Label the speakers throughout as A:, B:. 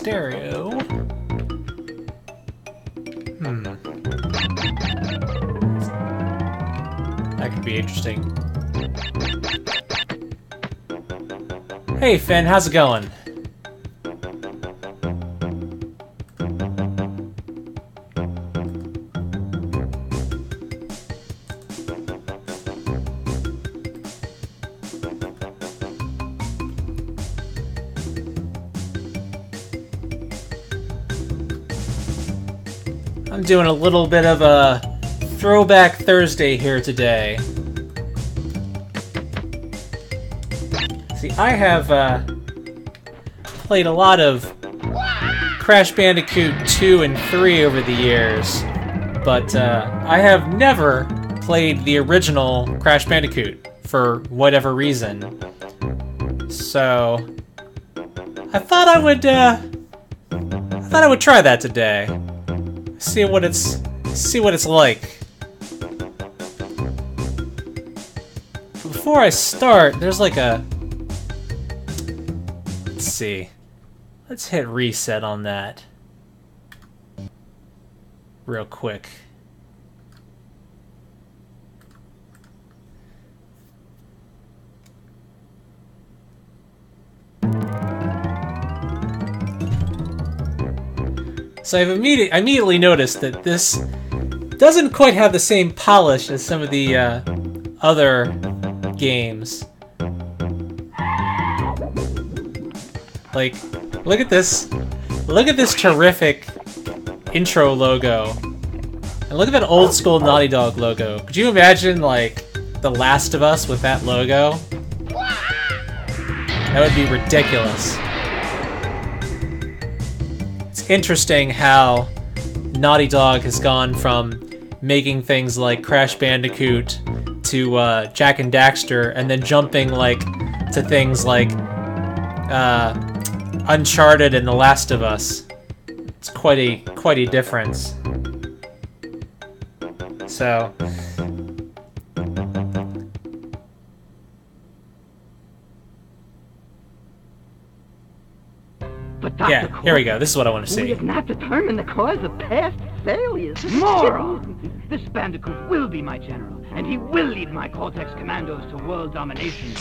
A: stereo. That could be interesting. Hey Finn, how's it going? I'm doing a little bit of a Throwback Thursday here today. See, I have played a lot of Crash Bandicoot 2 and 3 over the years, but I have never played the original Crash Bandicoot for whatever reason. So I thought I would try that today. See what it's like. Before I start, there's like a... Let's see. Let's hit reset on that. Real quick. So I immediately noticed that this doesn't quite have the same polish as some of the other games. Like, look at this terrific intro logo. And look at that old school Naughty Dog logo. Could you imagine, like, The Last of Us with that logo? That would be ridiculous. It's interesting how Naughty Dog has gone from making things like Crash Bandicoot to Jak and Daxter, and then jumping like to things like Uncharted and The Last of Us. It's quite a difference. So yeah, here we go. This is what I want to see.
B: We have not determined the cause of past failures. Moron! This Bandicoot will be my general, and he will lead my Cortex commandos to world domination.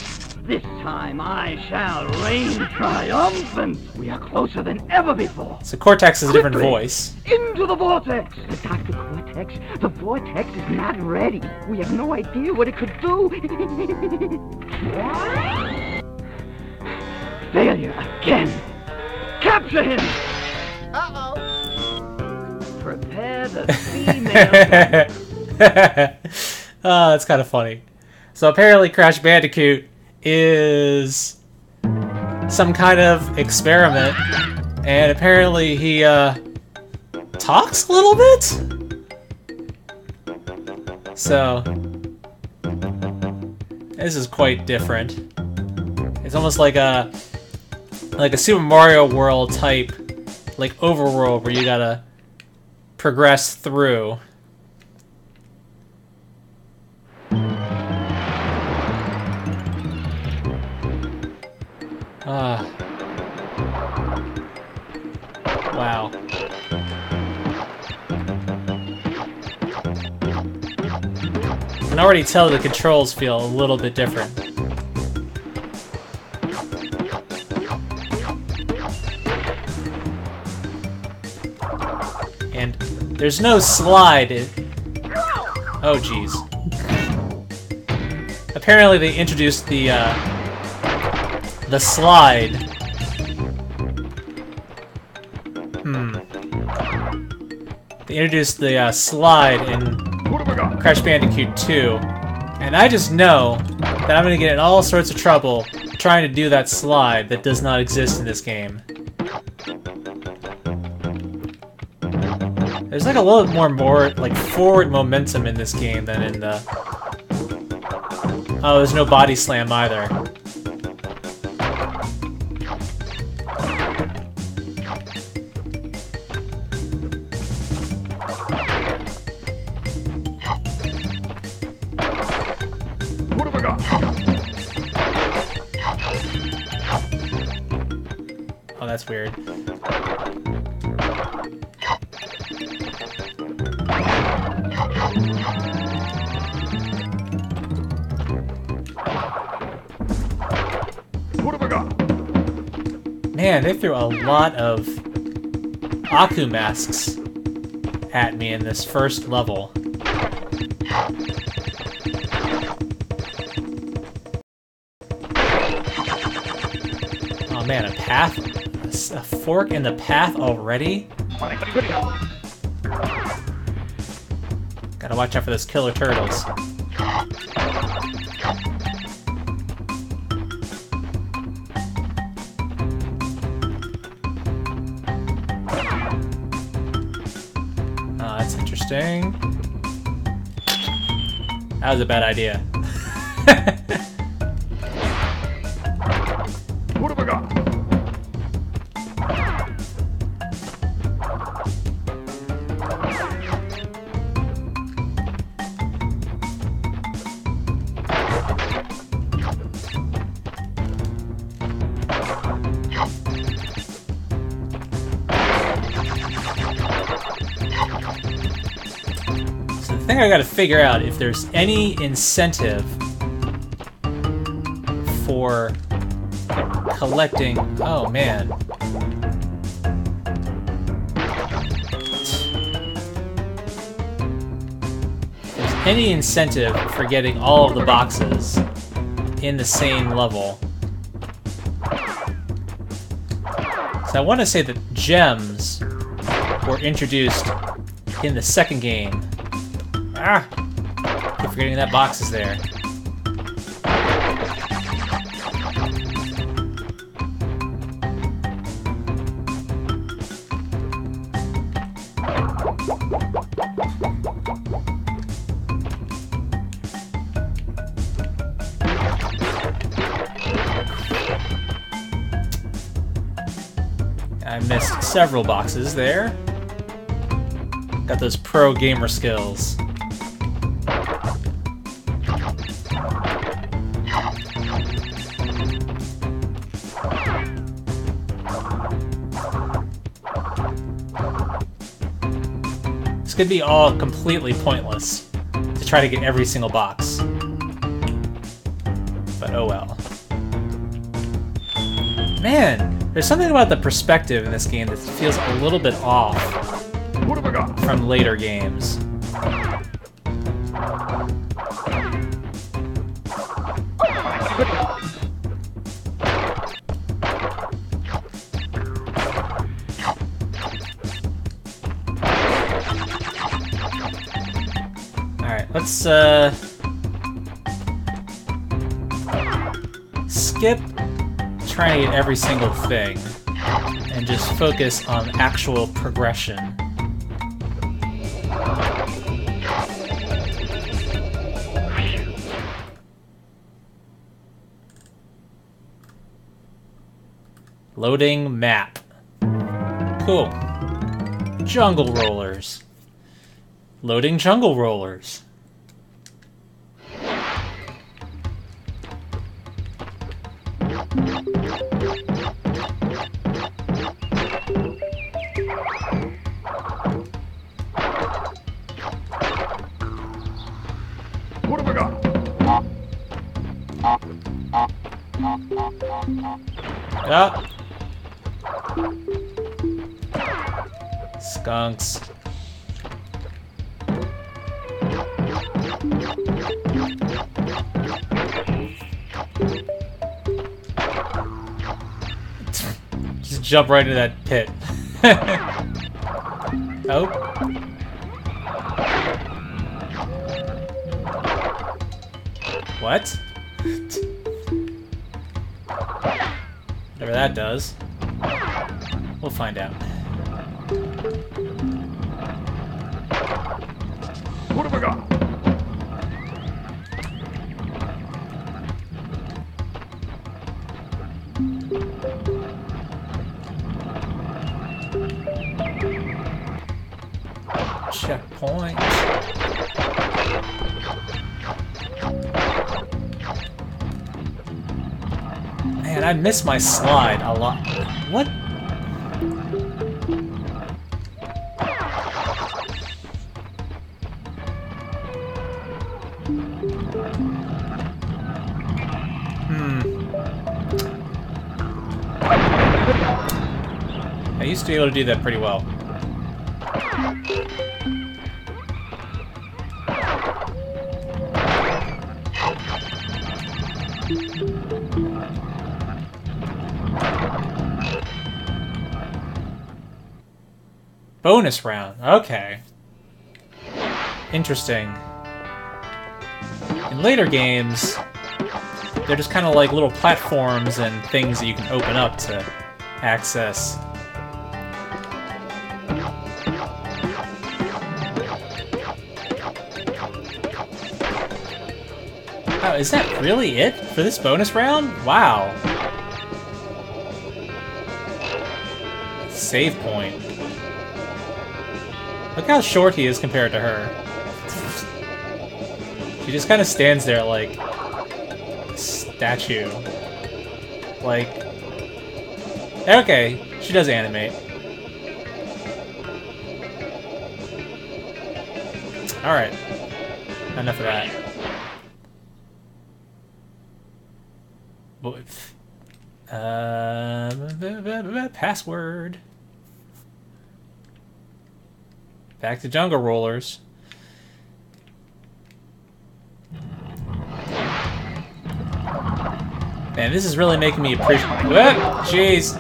B: This time I shall reign triumphant. We are closer than ever before.
A: So Cortex is a different voice.
B: Into the vortex! But Dr. Cortex, the vortex is not ready. We have no idea what it could do. Failure again. Capture him! Uh-oh. Prepare the female.
A: Oh, that's kind of funny. So apparently Crash Bandicoot is some kind of experiment, and apparently he talks a little bit? So this is quite different. It's almost like a Super Mario World type, like overworld where you gotta progress through. Wow. I can already tell the controls feel a little bit different. And there's no slide. Oh, jeez. Apparently they introduced the slide. They introduced the slide in Crash Bandicoot 2, and I just know that I'm gonna get in all sorts of trouble trying to do that slide that does not exist in this game. There's like a little bit more like forward momentum in this game than in the... Oh, there's no body slam either. that's weird.
C: What have I got?
A: Man, they threw a lot of Aku masks at me in this first level. Oh man, a path? A fork in the path already? Gotta watch out for those killer turtles. That's interesting. That was a bad idea.
C: What have I got?
A: So the thing I gotta figure out if there's any incentive for collecting. Oh man. If there's any incentive for getting all of the boxes in the same level. So I want to say that gems were introduced in the second game. Ah! Keep forgetting that box is there. I missed several boxes there. Got those pro gamer skills. This could be all completely pointless to try to get every single box. But oh well. Man! There's something about the perspective in this game that feels a little bit off
C: What have I got?
A: from later games. Alright, let's skip trying to get every single thing and just focus on actual progression. Loading map. Cool. Jungle rollers. Loading jungle rollers.
C: What have I got?
A: Ah. Skunks. Just jump right into that pit. Oh. What? Whatever that does. We'll find out.
C: What have I got?
A: Checkpoint. Man, I miss my slide a lot. What? I used to be able to do that pretty well. Bonus round. Okay. Interesting. In later games, they're just kind of like little platforms and things that you can open up to access. Oh, is that really it for this bonus round? Wow. Save point. Look how short he is compared to her. She just kind of stands there like a statue. Like, okay, she does animate. Alright, enough of that. Password. Back to Jungle Rollers. Man, this is really making me appreciate. Jeez,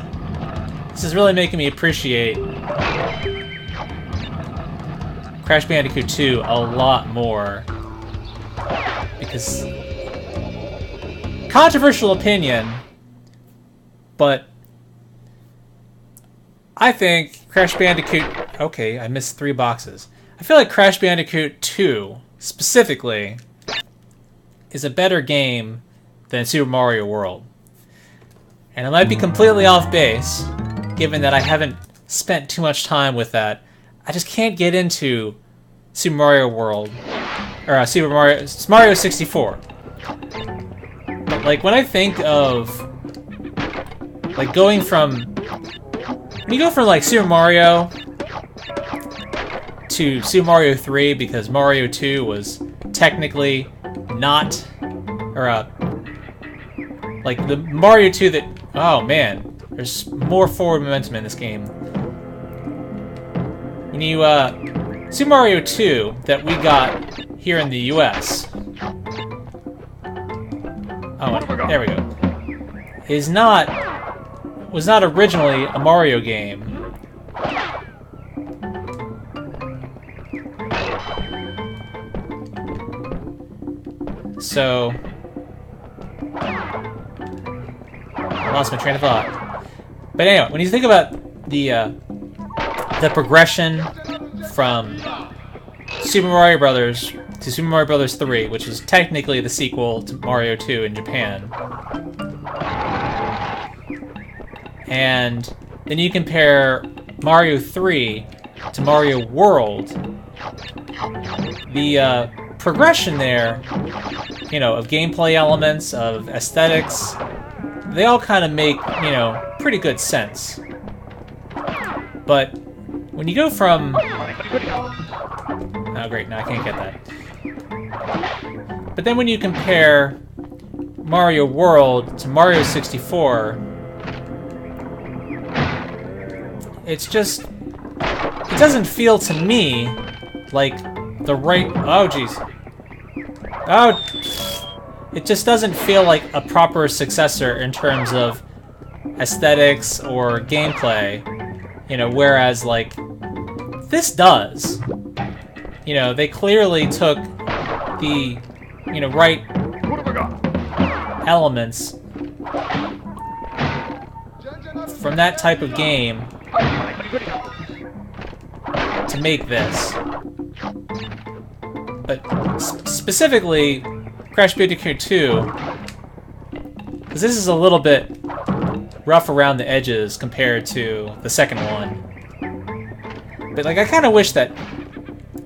A: this is really making me appreciate Crash Bandicoot 2 a lot more, because controversial opinion, but I think Crash Bandicoot... Okay, I missed 3 boxes. I feel like Crash Bandicoot 2, specifically, is a better game than Super Mario World. And it might be completely off base, given that I haven't spent too much time with that. I just can't get into Super Mario World, or Mario 64. But, like, when I think of, like, going from... When you go from, like, Super Mario to Super Mario 3, because Mario 2 was technically not... Or, like, the Mario 2 that... Oh, man. There's more forward momentum in this game. When you, Super Mario 2 that we got here in the US... Oh, there we go. Was not originally a Mario game. So I lost my train of thought. But anyway, when you think about the progression from Super Mario Brothers to Super Mario Brothers 3, which is technically the sequel to Mario 2 in Japan, and then you compare Mario 3 to Mario World, the progression there, you know, of gameplay elements, of aesthetics, they all kind of make, you know, pretty good sense. But when you go from... Oh great, now I can't get that. But then when you compare Mario World to Mario 64, it's just... It doesn't feel to me like the right... Oh, jeez. Oh! It just doesn't feel like a proper successor in terms of aesthetics or gameplay. You know, whereas, like, this does. You know, they clearly took the, you know, right elements from that type of game to make this. But specifically, Crash Bandicoot 2, because this is a little bit rough around the edges compared to the second one. But, like, I kind of wish that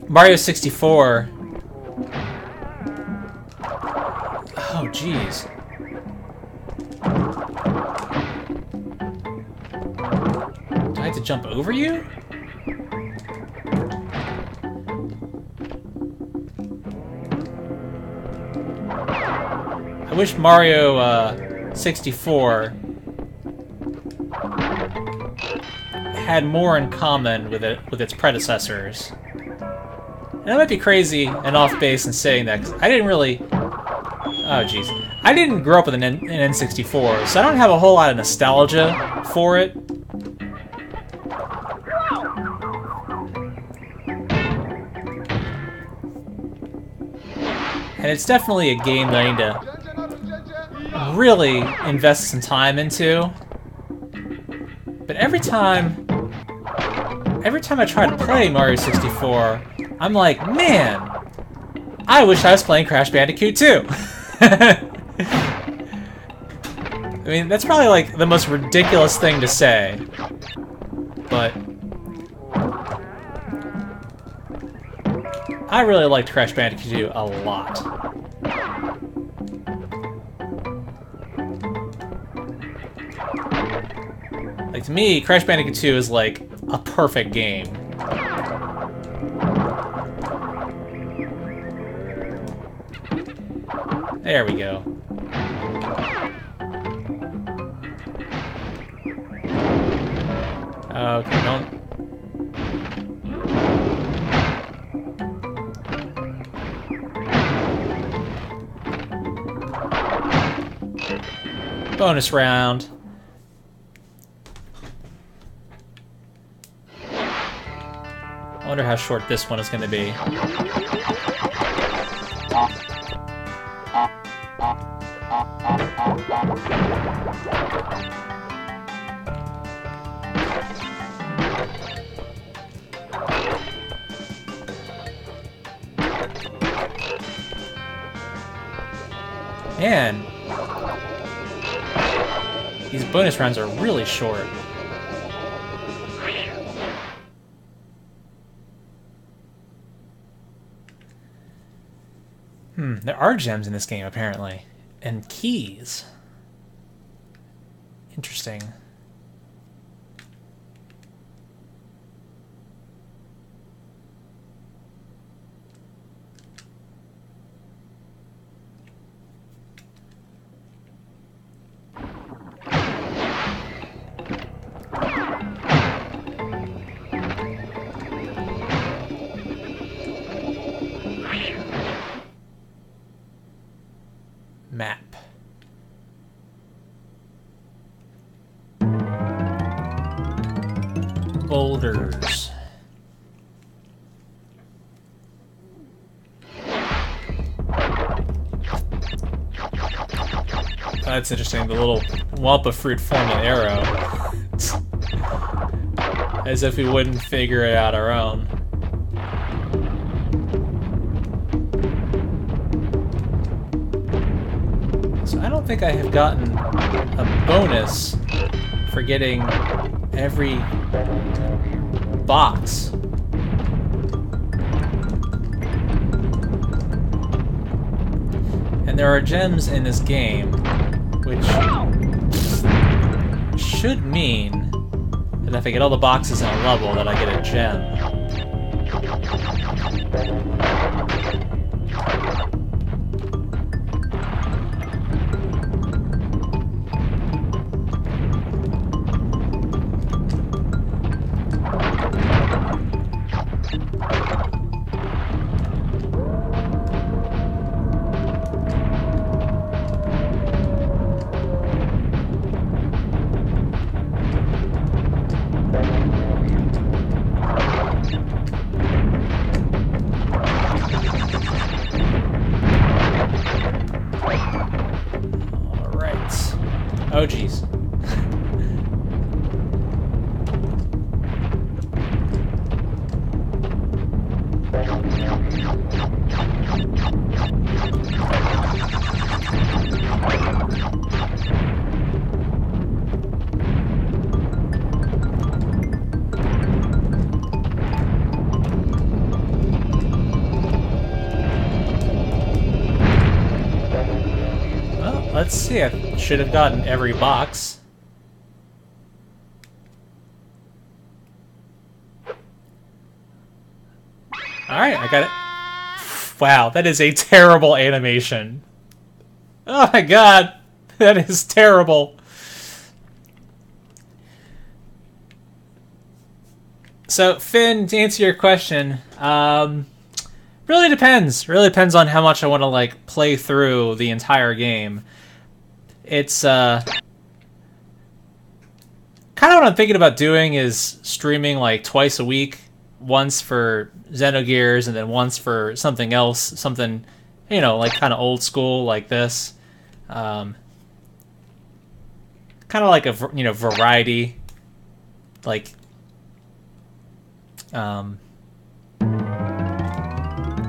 A: Mario 64... Oh, jeez. Do I have to jump over you? I wish Mario 64 had more in common with its predecessors. And I might be crazy and off base in saying that, 'cause I didn't really... Oh, jeez. I didn't grow up with an N64, so I don't have a whole lot of nostalgia for it. And it's definitely a game that I need to really invest some time into. But every time I try to play Mario 64, I'm like, man, I wish I was playing Crash Bandicoot 2. I mean, that's probably like the most ridiculous thing to say, but I really liked Crash Bandicoot 2 a lot. Like, to me, Crash Bandicoot 2 is like a perfect game. There we go. Okay, don't... Bonus round. I wonder how short this one is going to be. Man, these bonus rounds are really short. There are gems in this game, apparently. And keys. Interesting. Map. Boulders. That's interesting, the little lump of fruit formed an arrow. As if we wouldn't figure it out our own. I don't think I have gotten a bonus for getting every box. And there are gems in this game, which should mean that if I get all the boxes in a level, that I get a gem. Oh, jeez. Well, let's see. I should have gotten every box. Alright, I got it. Wow, that is a terrible animation. Oh my god, that is terrible. So, Finn, to answer your question, really depends. Really depends on how much I want to, like, play through the entire game. It's, kind of what I'm thinking about doing is streaming, like, twice a week. Once for Xenogears, and then once for something else. Something, you know, like, kind of old school, like this. Kind of like a, you know, variety. Like... kind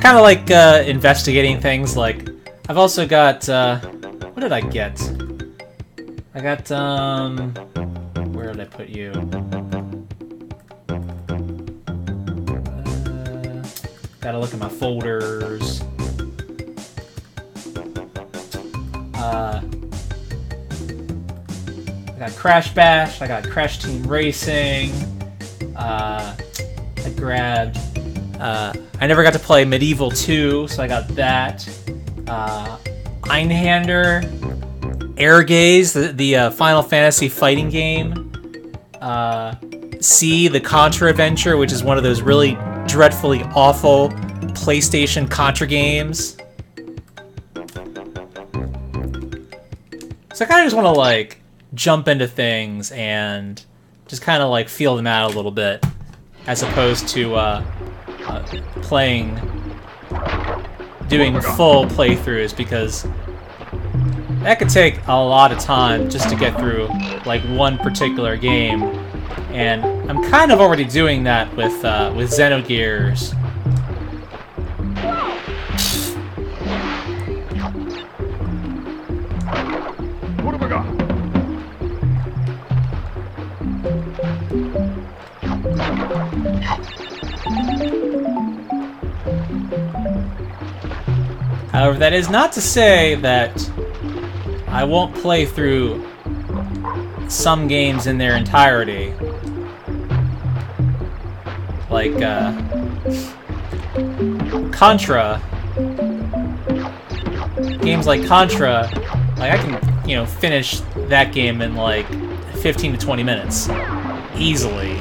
A: of like investigating things. Like, I've also got what did I get? I got where did I put you? Gotta look at my folders. I got Crash Bash. I got Crash Team Racing. I grabbed... I never got to play Medieval 2, so I got that. Einhander, Air Gaze, the Final Fantasy fighting game. C, the Contra Adventure, which is one of those really dreadfully awful PlayStation Contra games. So I kind of just want to, like, jump into things and just kind of, like, feel them out a little bit, as opposed to doing full playthroughs, because that could take a lot of time just to get through, like, one particular game. And I'm kind of already doing that with Xenogears.
C: What have I got?
A: However, that is not to say that I won't play through some games in their entirety. Like, Contra. Games like Contra, like, I can, you know, finish that game in, like, 15 to 20 minutes. Easily.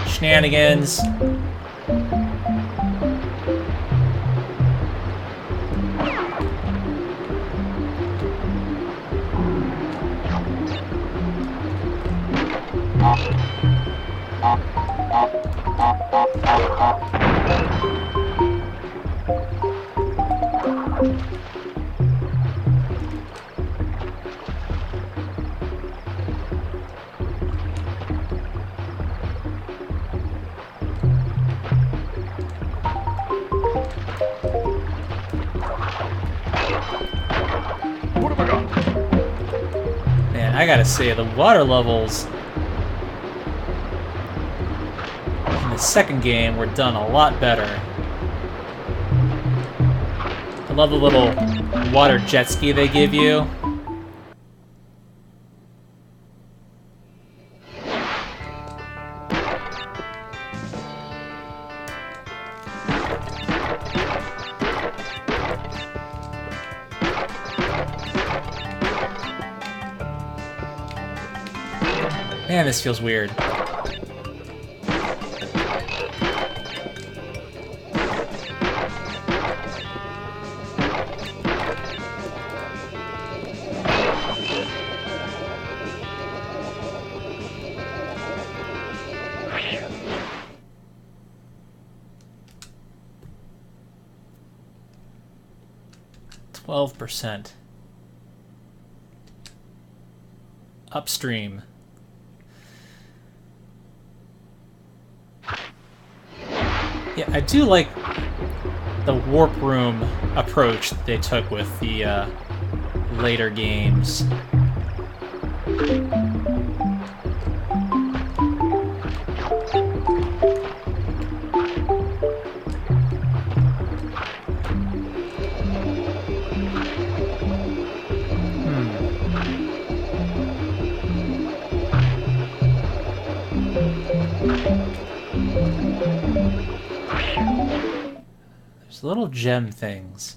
A: Shenanigans.
C: What have I got?
A: Man, I gotta say, the water levels in the second game were done a lot better. I love the little water jet ski they give you. Man, this feels weird. %. Upstream. Yeah, I do like the warp room approach that they took with the later games. Those little gem things.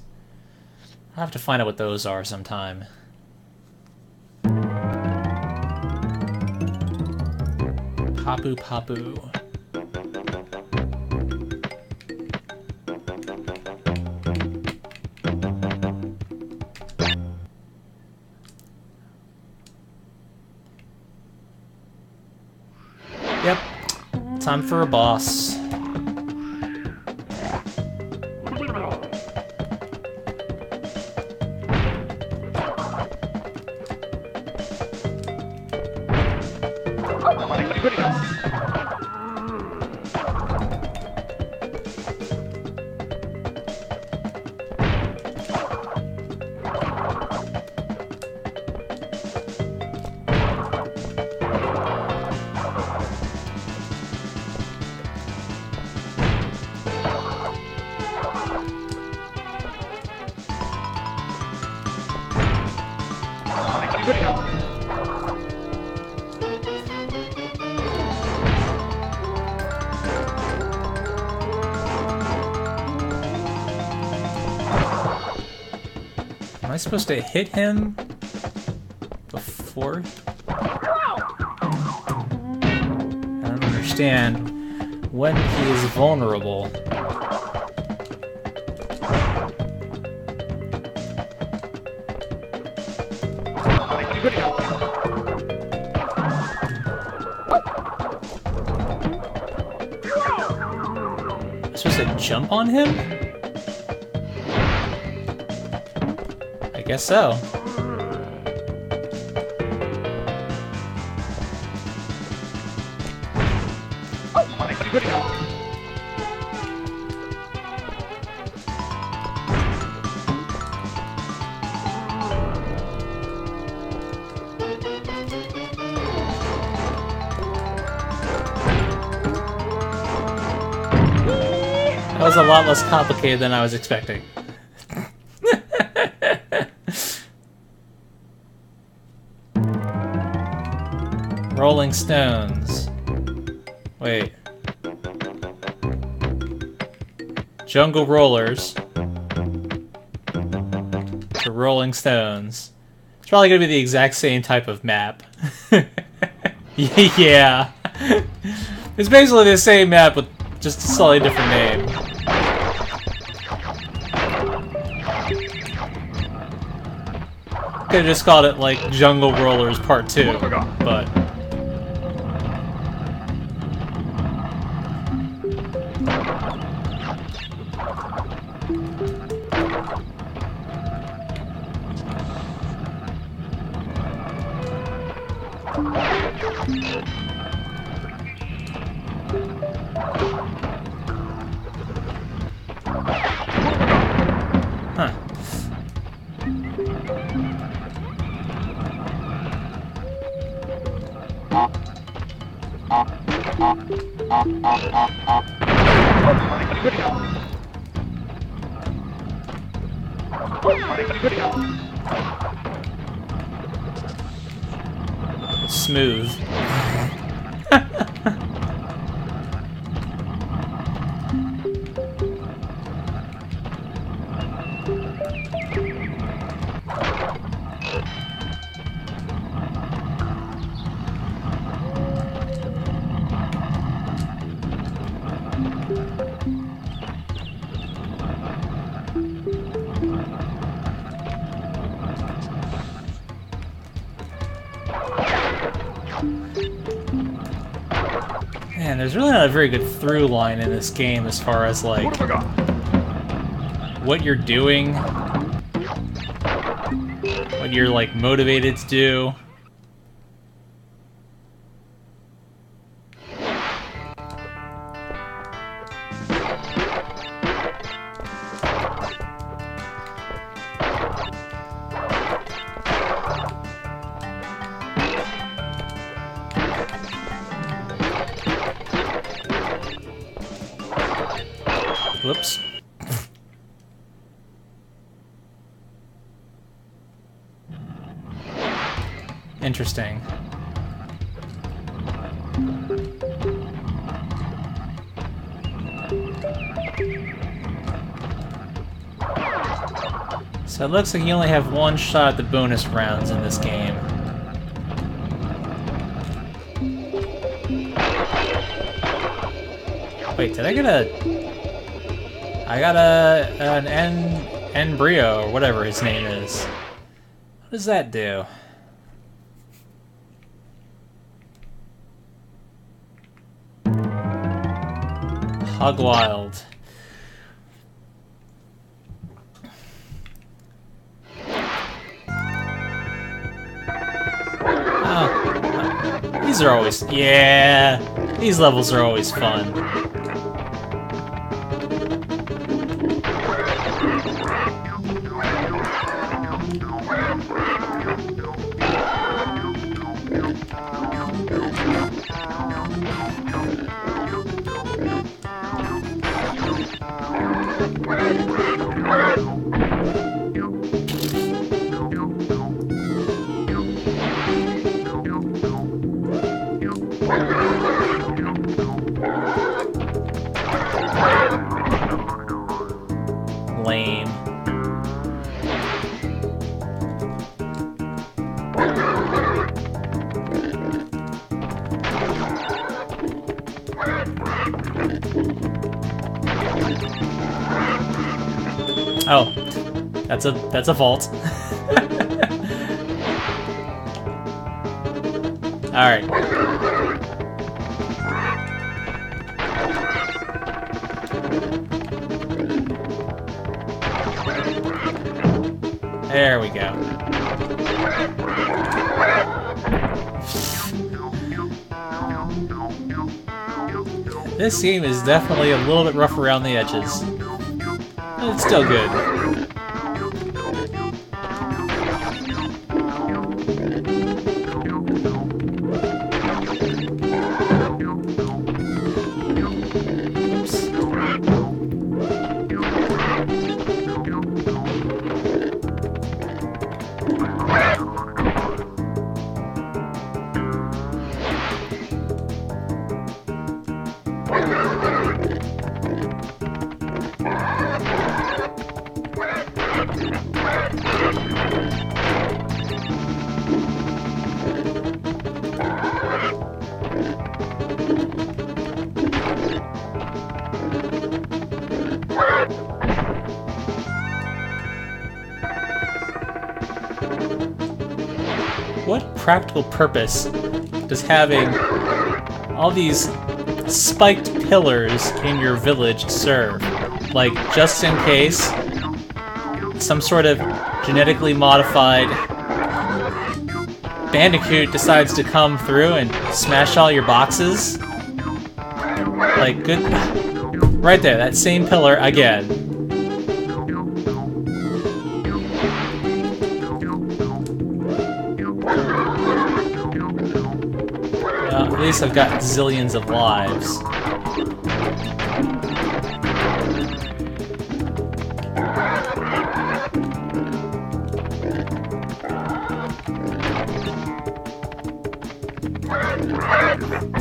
A: I'll have to find out what those are sometime. Papu Papu. Yep. Time for a boss. Am I supposed to hit him before? I don't understand when he is vulnerable. Am I supposed to jump on him? I guess so. That was a lot less complicated than I was expecting. Rolling Stones. Wait. Jungle Rollers. To Rolling Stones. It's probably gonna be the exact same type of map. Yeah. It's basically the same map with just a slightly different name. Could have just called it like Jungle Rollers Part 2, but huh. Smooth. Man, there's really not a very good through line in this game as far as, like, what you're doing, what you're, like, motivated to do. Whoops. Interesting. So it looks like you only have one shot at the bonus rounds in this game. Wait, did I get a... I got an embryo, or whatever his name is. What does that do? Hog Wild. Oh, these are always... Yeah! These levels are always fun. Lame. Oh, that's a vault. All right. There we go. This game is definitely a little bit rough around the edges. But it's still good. What practical purpose does having all these spiked pillars in your village serve? Like, just in case some sort of genetically modified Bandicoot decides to come through and smash all your boxes? Like, good... Right there, that same pillar again. Well, at least I've got zillions of lives.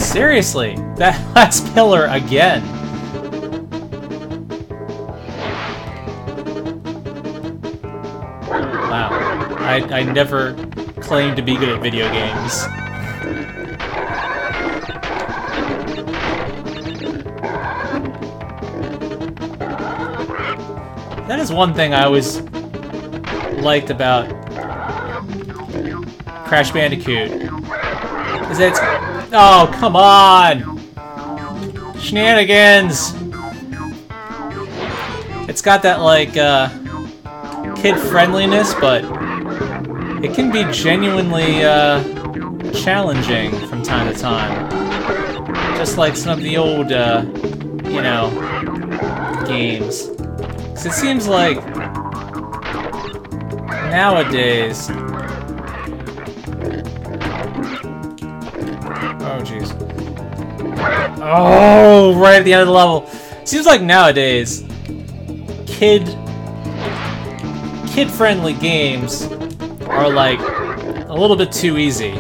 A: Seriously, that last pillar again. Wow, I never claimed to be good at video games. That is one thing I always liked about Crash Bandicoot. Is that it's... Oh, come on! Shenanigans! It's got that, like, kid-friendliness, but it can be genuinely, challenging from time to time. Just like some of the old, you know, games. 'Cause it seems like nowadays... Oh, jeez. Oh, right at the end of the level. Seems like nowadays, kid-friendly games are like a little bit too easy.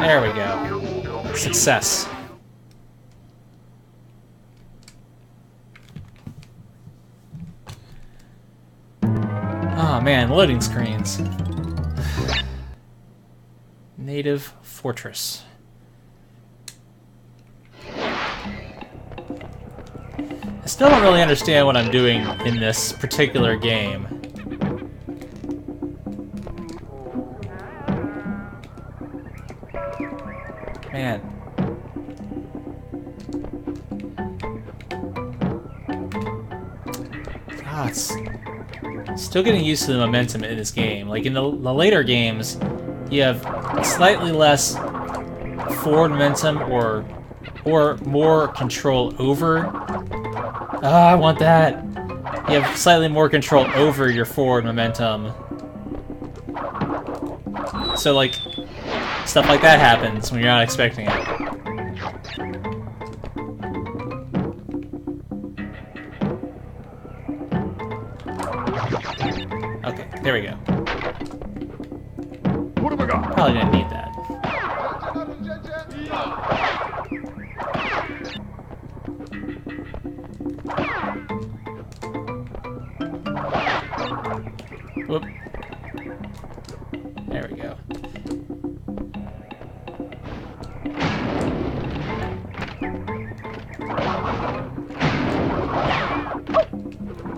A: There we go. Success. Oh man, loading screens. Native Fortress. I still don't really understand what I'm doing in this particular game. Man. God, still getting used to the momentum in this game. Like in the later games, you have slightly less forward momentum or more control over. I want that. You have slightly more control over your forward momentum. So like stuff like that happens when you're not expecting it. Okay, there we go.
C: What have I got?
A: Probably didn't need that. Whoop. There we go.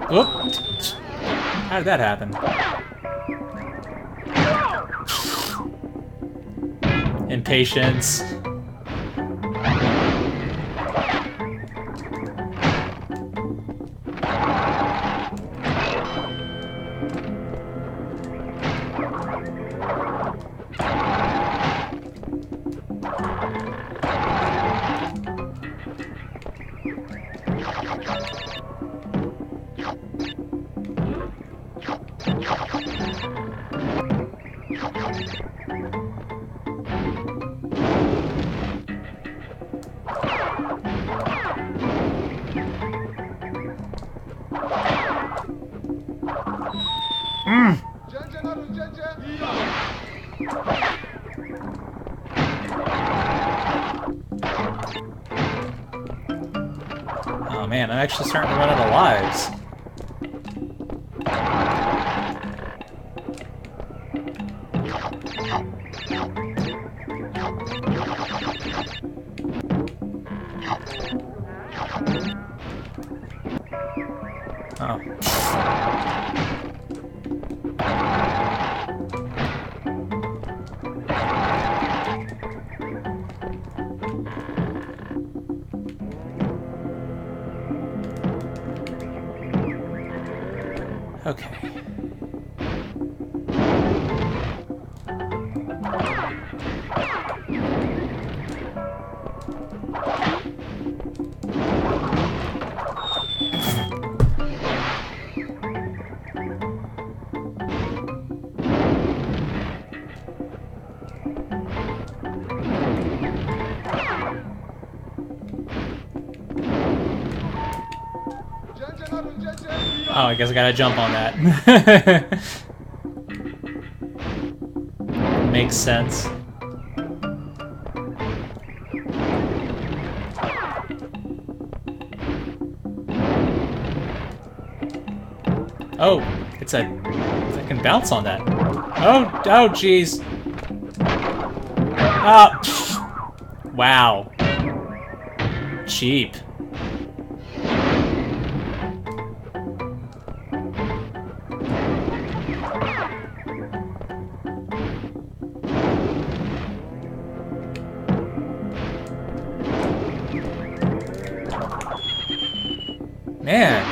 A: Whoop. How did that happen? Impatience. Oh man, I'm actually starting to run out of lives. Oh. Okay. Oh, I guess I gotta jump on that. Makes sense. Oh, it's a... I can bounce on that. Oh, jeez. Oh, wow. Cheap. Man.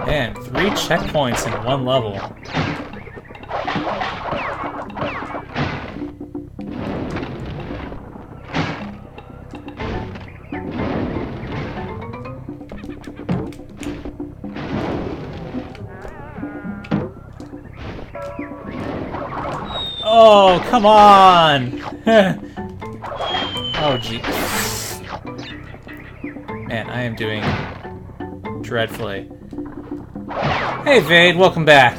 A: Man, 3 checkpoints in one level. No, come on! Oh, gee. Man, I am doing dreadfully. Hey, Vade, welcome back.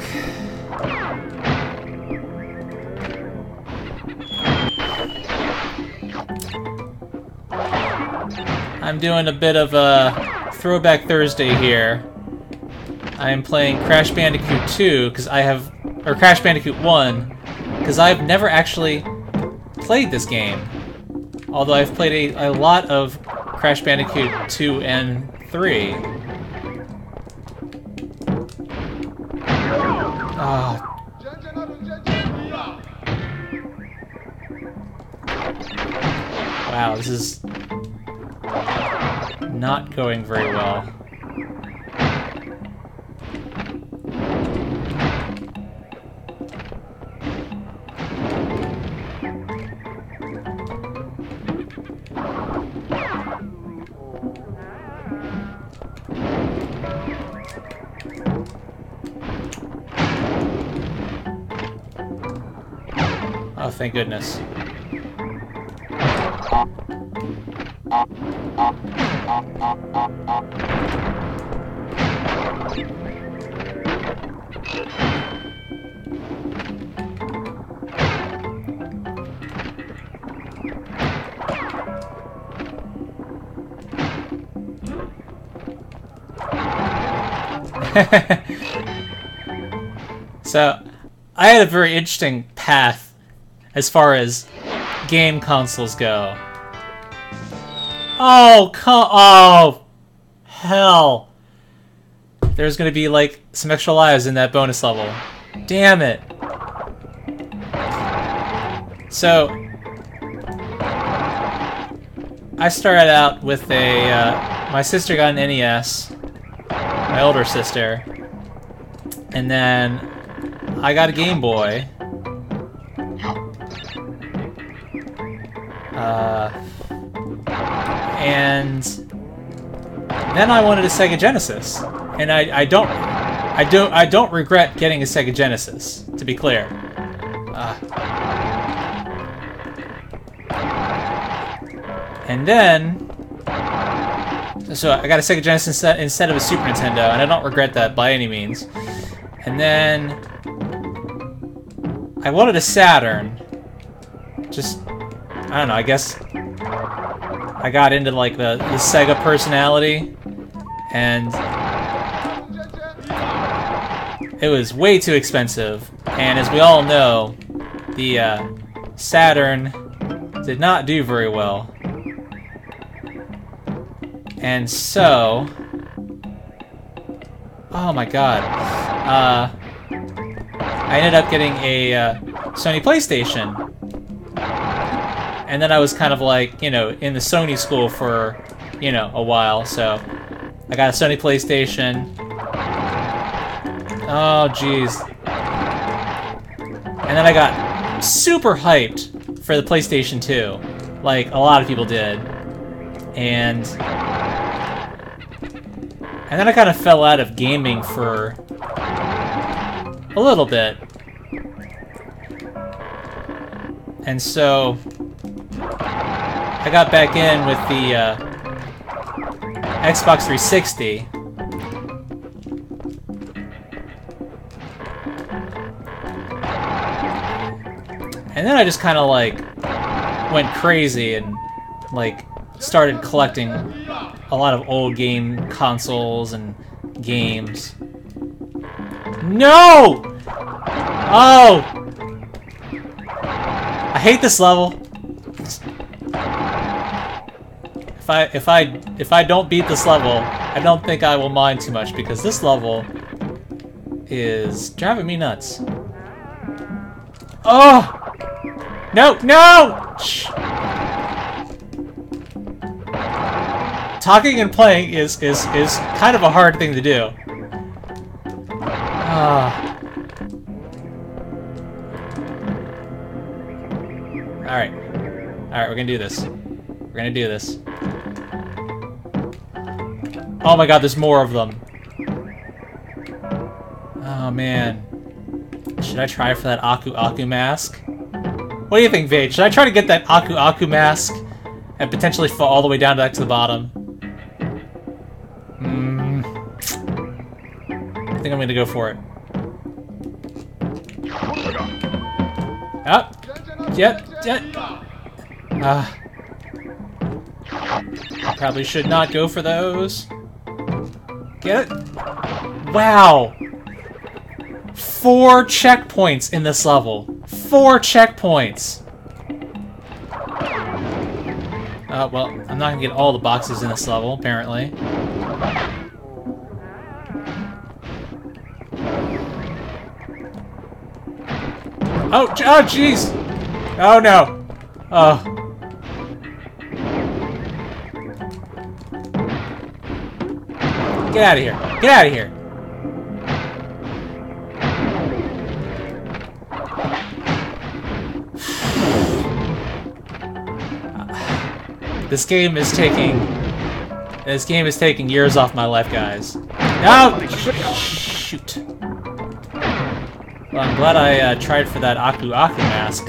A: I'm doing a bit of a Throwback Thursday here. I am playing Crash Bandicoot 2, because I have... or Crash Bandicoot 1, because I've never actually played this game. Although I've played a lot of Crash Bandicoot 2 and 3. Oh. Wow, this is not going very well. Oh, thank goodness. So, I had a very interesting path as far as game consoles go. Oh, oh, hell. There's gonna be, like, some extra lives in that bonus level. Damn it. So, I started out with a, my sister got an NES, my older sister, and then I got a Game Boy. And then I wanted a Sega Genesis, and I don't regret getting a Sega Genesis, to be clear. And then, so I got a Sega Genesis instead of a Super Nintendo, and I don't regret that by any means. And then I wanted a Saturn. Just, I don't know, I guess I got into like the Sega personality, and it was way too expensive. And as we all know, the Saturn did not do very well. And so, oh my god, I ended up getting a Sony PlayStation. And then I was kind of like, you know, in the Sony school for, you know, a while, so I got a Sony PlayStation. Oh, jeez. And then I got super hyped for the PlayStation 2, like a lot of people did. And then I kind of fell out of gaming for a little bit. And so I got back in with the Xbox 360. And then I just kind of like went crazy and like started collecting a lot of old game consoles and games. No! Oh! I hate this level. If I don't beat this level, I don't think I will mind too much, because this level is driving me nuts. Oh! No! No! Shh. Talking and playing is kind of a hard thing to do. Alright. Alright, we're gonna do this. We're gonna do this. Oh my god, there's more of them. Oh man. Should I try for that Aku Aku mask? What do you think, Vade? Should I try to get that Aku Aku mask and potentially fall all the way down back to the bottom? I think I'm gonna go for it. Up. Yep. Probably should not go for those. Get it? Wow! 4 checkpoints in this level. 4 checkpoints! Well, I'm not gonna get all the boxes in this level, apparently. Oh, jeez! Oh, no! Oh. Get out of here! Get out of here! This game is taking years off my life, guys. No! Shoot. Well, I'm glad I tried for that Aku Aku mask.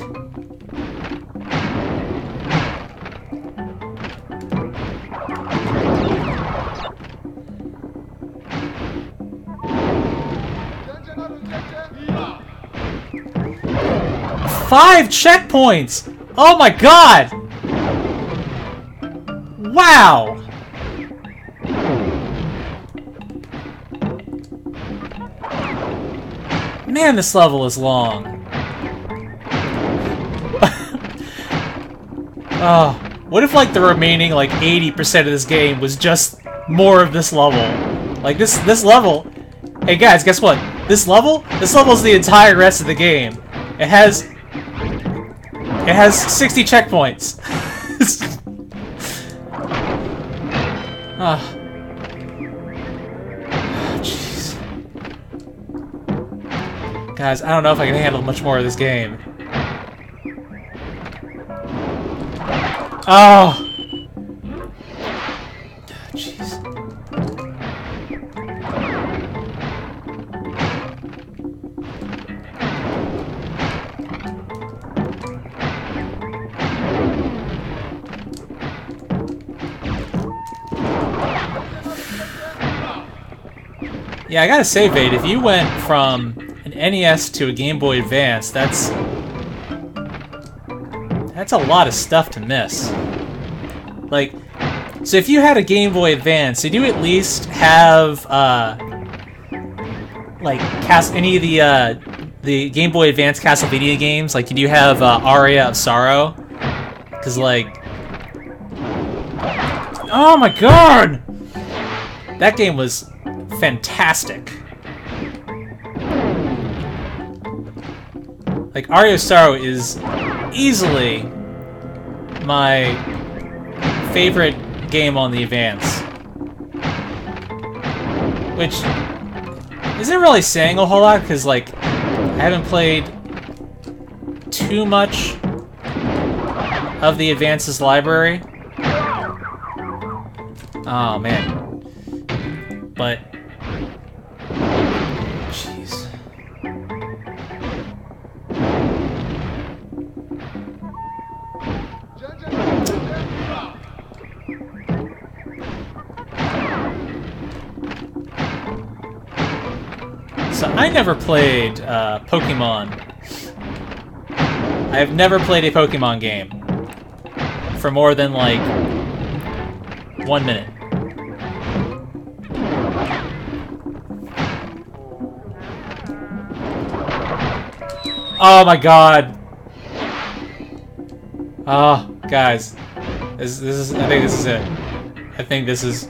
A: Five checkpoints! Oh my god! Wow! Man, this level is long. Oh, what if like the remaining like 80% of this game was just more of this level? Like this level. Hey guys, guess what? This level is the entire rest of the game. It has 60 checkpoints. Oh. Jeez. Guys, I don't know if I can handle much more of this game. Oh! Jeez. Yeah, I gotta say, Vade, if you went from an NES to a Game Boy Advance, that's a lot of stuff to miss. Like, so if you had a Game Boy Advance, did you at least have like any of the Game Boy Advance Castlevania games? Like, did you have Aria of Sorrow? Because like, oh my god, that game was fantastic. Like, Aria of Sorrow is easily my favorite game on the Advance. Which isn't really saying a whole lot, because, like, I haven't played too much of the Advance's library. Oh, man. But jeez. So I never played Pokemon. I have never played a Pokemon game for more than like 1 minute. Oh my god. Oh, guys. This is, I think this is it. I think this is...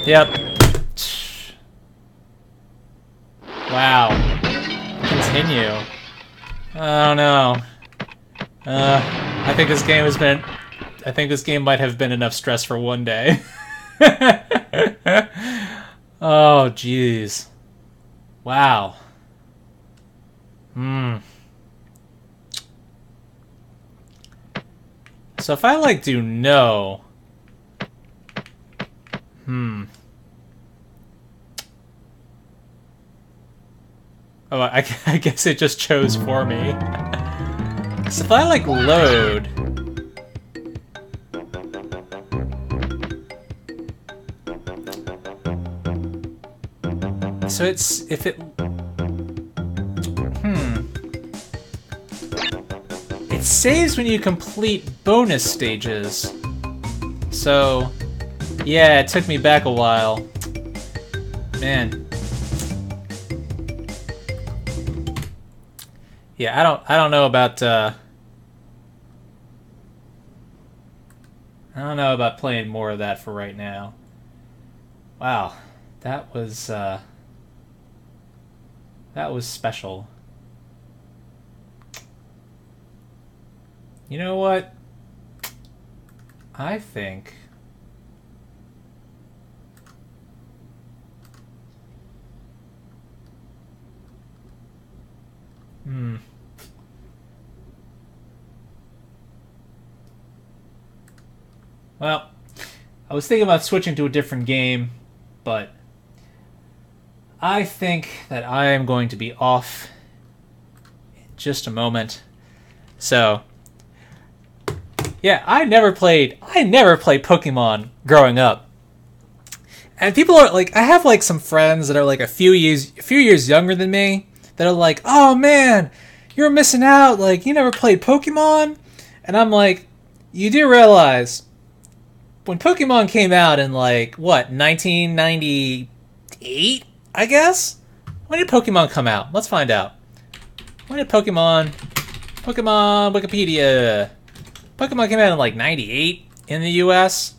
A: Yep. Wow. Continue. Oh no. I think this game has been... I think this game might have been enough stress for one day. Oh, jeez. Wow. So if I, like, do no... Oh, I guess it just chose for me. So if I like load, so it's if it it saves when you complete bonus stages. So yeah, it took me back a while. Man. Yeah, I don't know about I don't know about playing more of that for right now. Wow. That was special. You know what? I think well, I was thinking about switching to a different game, but I think that I am going to be off in just a moment. So, yeah, I never played Pokemon growing up. And people are like, I have like some friends that are like a few years younger than me that are like, "Oh man, you're missing out. Like, you never played Pokemon?" And I'm like, you do realize when Pokemon came out in like what, 1998, I guess? When did Pokemon come out? Let's find out. When did Pokemon Wikipedia. Pokemon came out in like 98 in the US.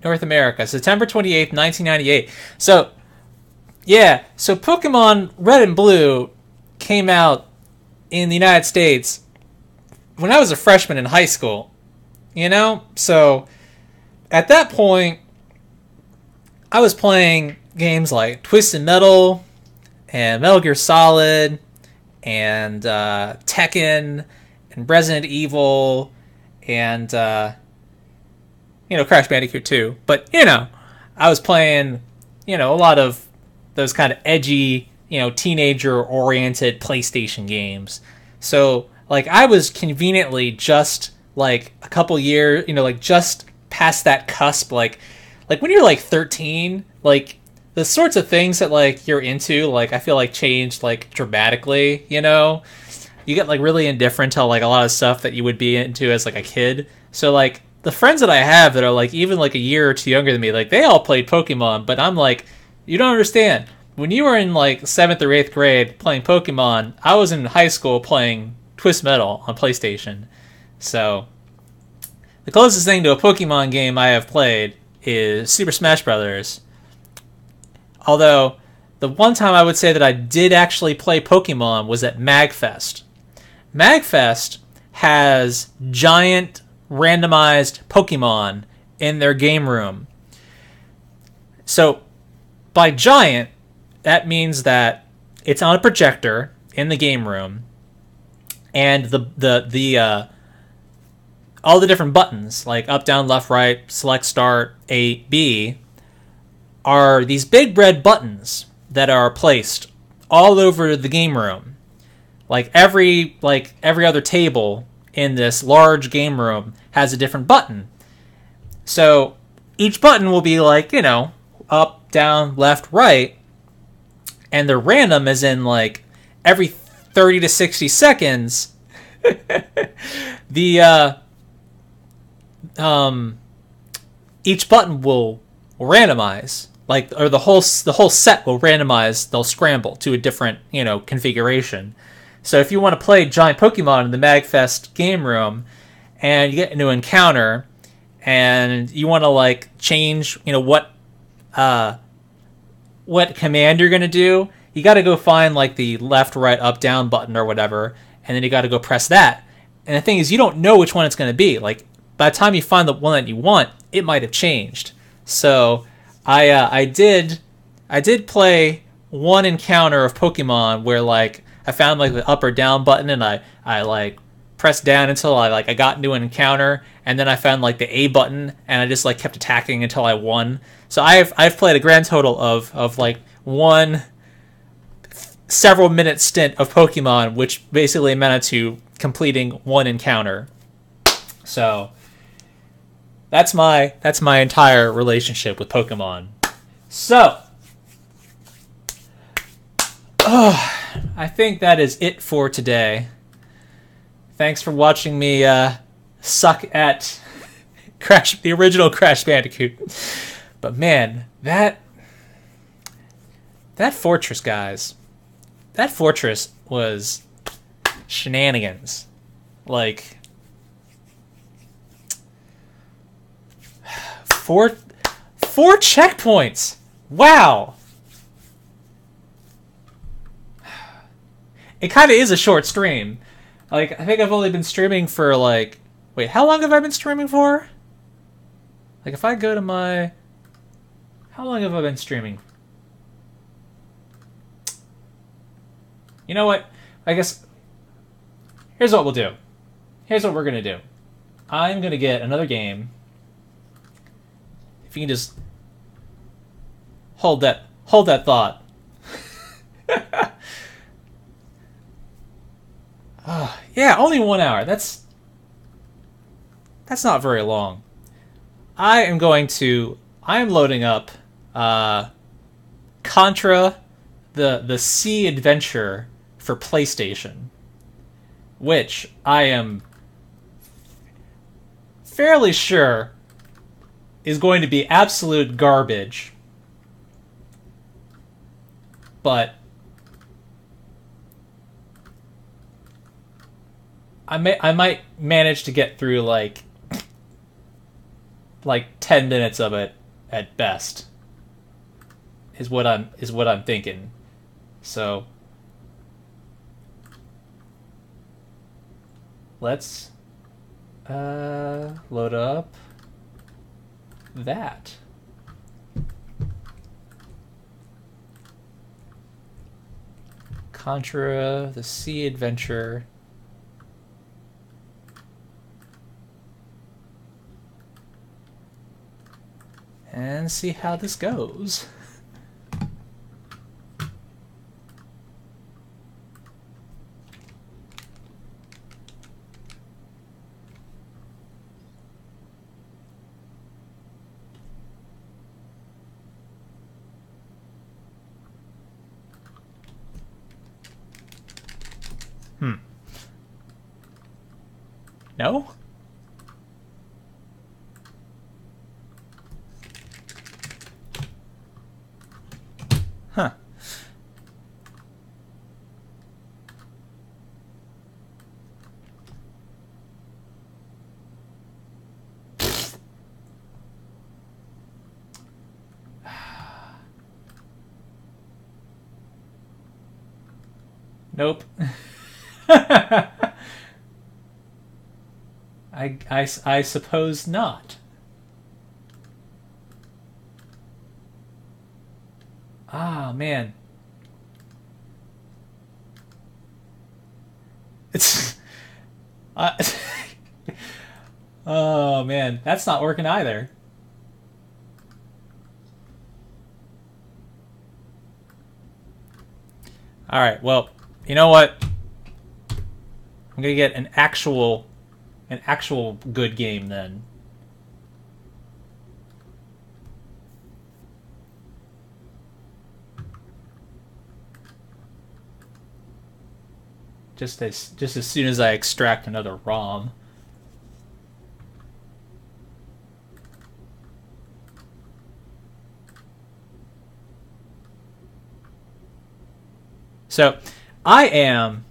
A: North America, September 28th, 1998. So, yeah, so Pokemon Red and Blue came out in the United States when I was a freshman in high school. You know? So, at that point, I was playing games like Twisted Metal and Metal Gear Solid and Tekken and Resident Evil and Crash Bandicoot 2. But, I was playing, a lot of those kind of edgy, teenager-oriented PlayStation games. So, like, I was conveniently just, like, a couple years, just past that cusp. Like when you're, like, 13, like, the sorts of things that, like, you're into, like, I feel like changed, like, dramatically, You get, like, really indifferent to, like, a lot of stuff that you would be into as, like, a kid. So, like, the friends that I have that are, like, even, like, a year or two younger than me, like, they all played Pokemon, but I'm like, you don't understand. When you were in, like, 7th or 8th grade playing Pokemon, I was in high school playing Twist Metal on PlayStation. So, the closest thing to a Pokemon game I have played is Super Smash Bros. Although, the one time I would say that I did actually play Pokemon was at MagFest. MagFest has giant randomized Pokemon in their game room. So, by giant, that means that it's on a projector in the game room, and the all the different buttons, like up, down, left, right, select, start, A, B, are these big red buttons that are placed all over the game room. Like every other table in this large game room has a different button. So each button will be like, up, down, left, right, and they're random, as in like every 30 to 60 seconds each button will randomize, or the whole set will randomize. They'll scramble to a different configuration. So if you want to play giant Pokemon in the MagFest game room, and you get into an encounter, and you want to like change what command you're gonna do, you got to go find like the left, right, up, down button or whatever, and then you got to go press that. And the thing is, you don't know which one it's going to be. Like, by the time you find the one that you want, it might have changed. So I did play one encounter of Pokemon where like I found like the up or down button, and I like press down until I got into an encounter, and then I found like the A button, and I just like kept attacking until I won. So I've played a grand total of like one several minute stint of Pokemon, which basically amounted to completing one encounter. So that's my entire relationship with Pokemon. So I think that is it for today. Thanks for watching me suck at the original Crash Bandicoot. But man, that fortress, guys. That fortress was shenanigans. Like, four checkpoints. Wow. It kind of is a short stream. Like, I think I've only been streaming for, like... Wait, how long have I been streaming for? Like, if I go to my... How long have I been streaming? You know what? I guess... Here's what we'll do. Here's what we're gonna do. I'm gonna get another game. If you can just... Hold that thought. Yeah, only 1 hour. That's not very long. I am loading up Contra, the Sea Adventure for PlayStation, which I am fairly sure is going to be absolute garbage. But I might manage to get through like 10 minutes of it at best. Is what I'm thinking. So let's load up that. Contra, the Sea Adventure. And see how this goes. No? Huh. Nope. I suppose not. Ah, man. It's... oh, man. That's not working either. Alright, well, you know what? I'm gonna get an actual good game then. Just as soon as I extract another ROM. So, I am...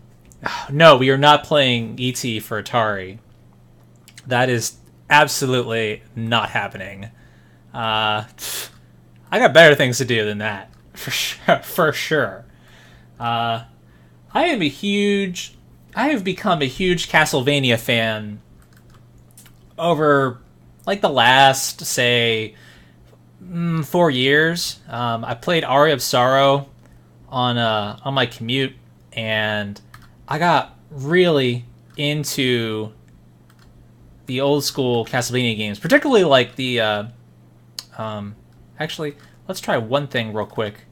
A: No, we are not playing E.T. for Atari. That is absolutely not happening. I got better things to do than that, for sure. I have become a huge Castlevania fan over, like, the last, say, 4 years. I played Aria of Sorrow on my commute, and I got really, into the old school Castlevania games, particularly like the actually, let's try one thing real quick.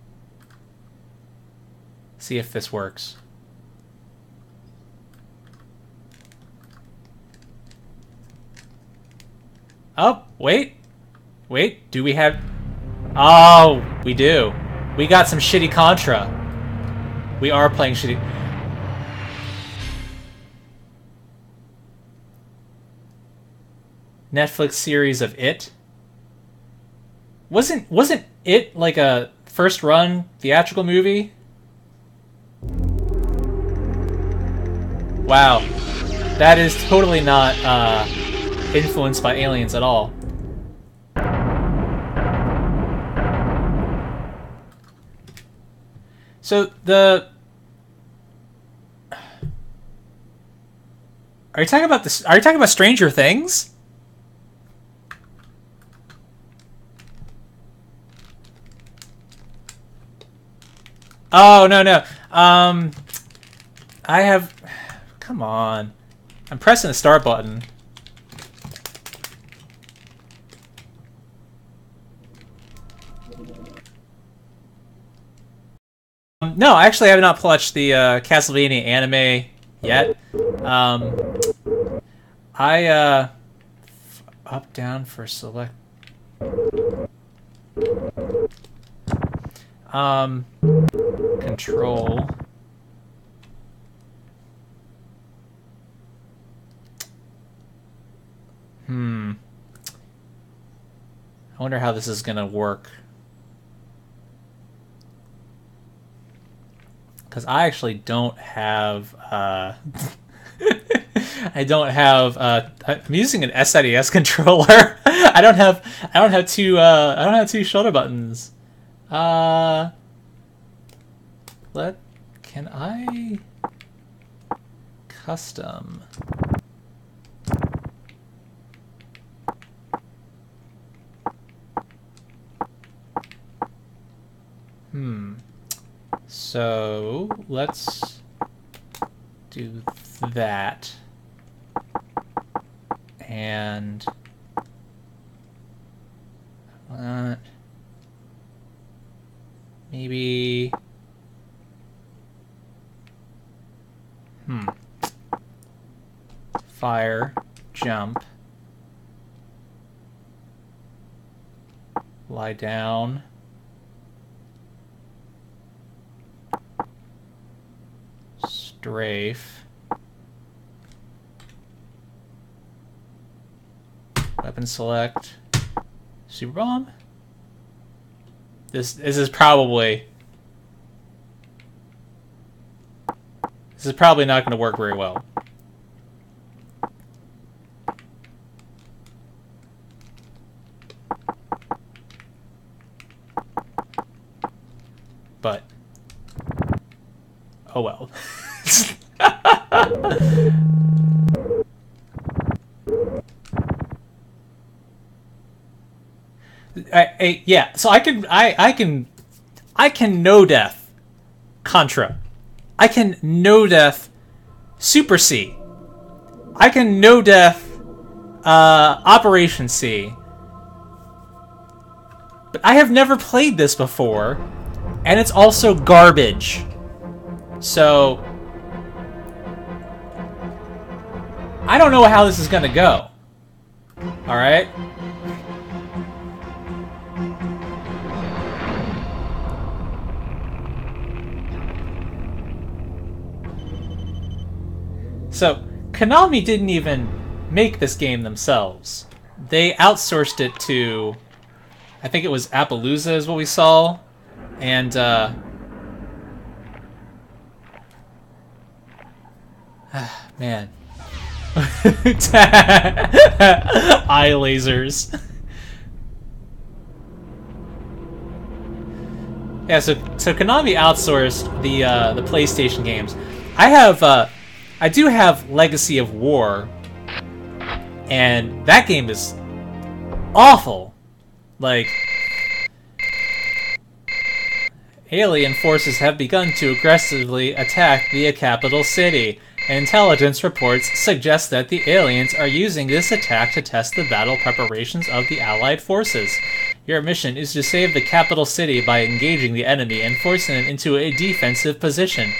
A: See if this works. Oh, wait. Wait, do we have... Oh, we do. We got some shitty Contra. We are playing shitty... Netflix series of It? Wasn't It like a first run theatrical movie? Wow. That is totally not influenced by aliens at all. So the... Are you talking about this? Are you talking about Stranger Things? Oh, no, no. I have... Come on. I'm pressing the start button. No, actually, I have not watched the Castlevania anime yet. Up, down for select... Control. I wonder how this is gonna work. Because I actually don't have, I don't have, I'm using an SNES controller. I don't have two shoulder buttons. Can I custom? So let's do that, and maybe fire, jump, lie down, strafe, weapon select, super bomb. This is probably not going to work very well. But oh well. Yeah, so I can no death Contra. I can no death Super C. I can no death Operation C. But I have never played this before, and it's also garbage. So I don't know how this is gonna go. All right. So, Konami didn't even make this game themselves. They outsourced it to, I think it was Appaloosa is what we saw, and man. Eye lasers. Yeah, so Konami outsourced the PlayStation games. I do have Legacy of War, and that game is awful. Like, alien forces have begun to aggressively attack the capital city. Intelligence reports suggest that the aliens are using this attack to test the battle preparations of the Allied forces. Your mission is to save the capital city by engaging the enemy and forcing them into a defensive position.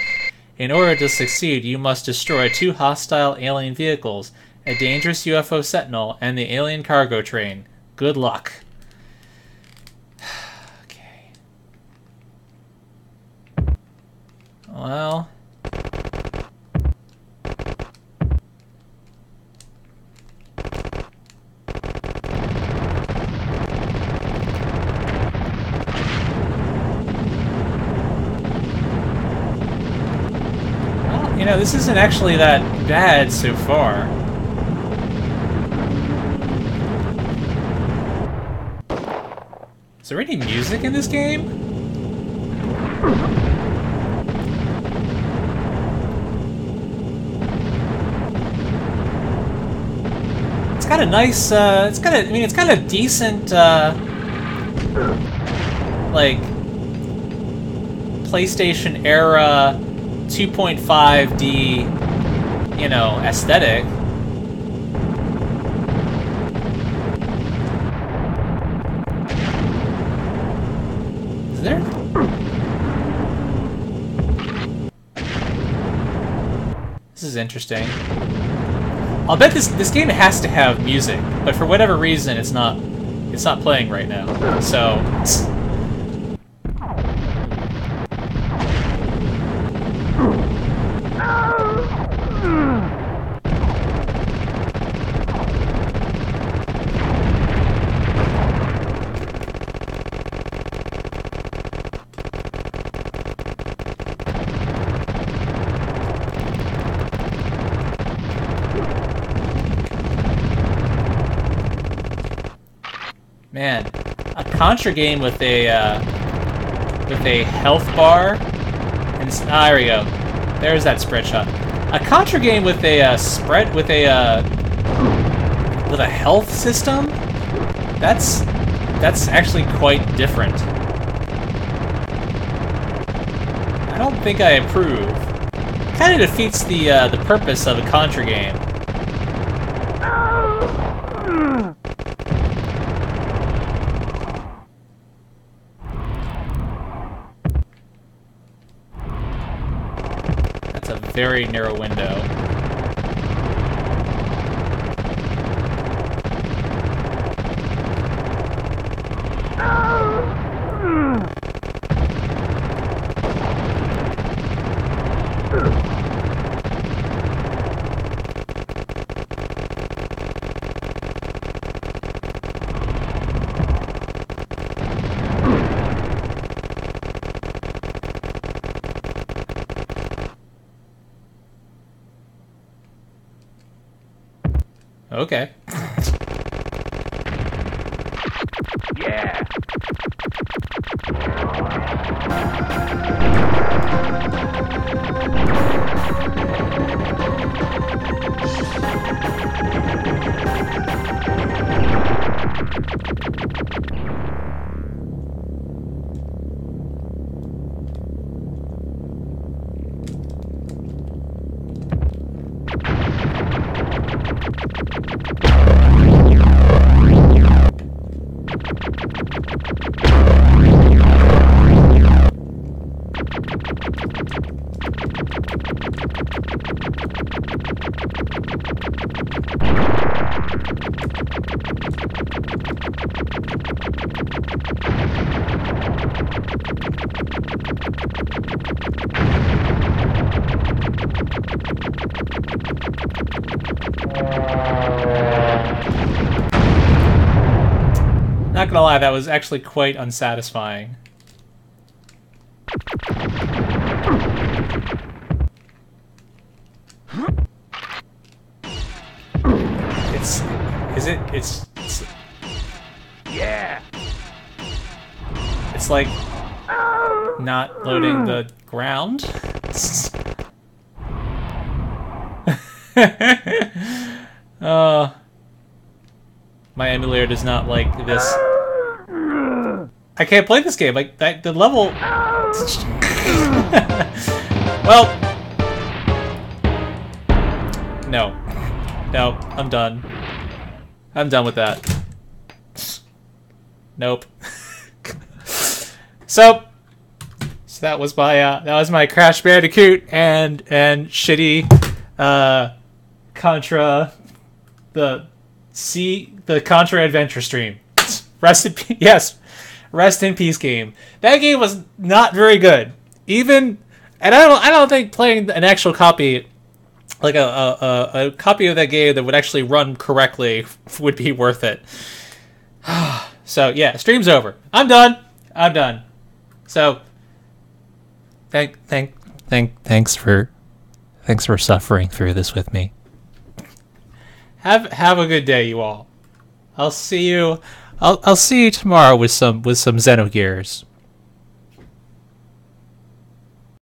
A: In order to succeed, you must destroy 2 hostile alien vehicles, a dangerous UFO sentinel, and the alien cargo train. Good luck. Okay. Well... You know, this isn't actually that bad so far. Is there any music in this game? It's got a nice, it's got a decent, like, PlayStation era 2.5D, you know, aesthetic. Is there? This is interesting. I'll bet this game has to have music, but for whatever reason it's not playing right now. So man, a Contra game with a health bar, and there we go. There's that spread shot. A Contra game with a with a health system. That's actually quite different. I don't think I approve. Kind of defeats the purpose of a Contra game. Very narrow window. Okay.
C: Yeah.
A: Not gonna lie, that was actually quite unsatisfying. It's
C: Yeah.
A: It's like not loading the ground. My emulator does not like this. I can't play this game. Like the level. Well, No. No, I'm done. I'm done with that. Nope. So that was my Crash Bandicoot and shitty Contra the Contra adventure stream. Rest in peace game. That game was not very good. And I don't think playing an actual copy, like a copy of that game that would actually run correctly, would be worth it. So yeah, stream's over. I'm done. So thanks for suffering through this with me. Have a good day, you all. I'll see you tomorrow with some Xenogears.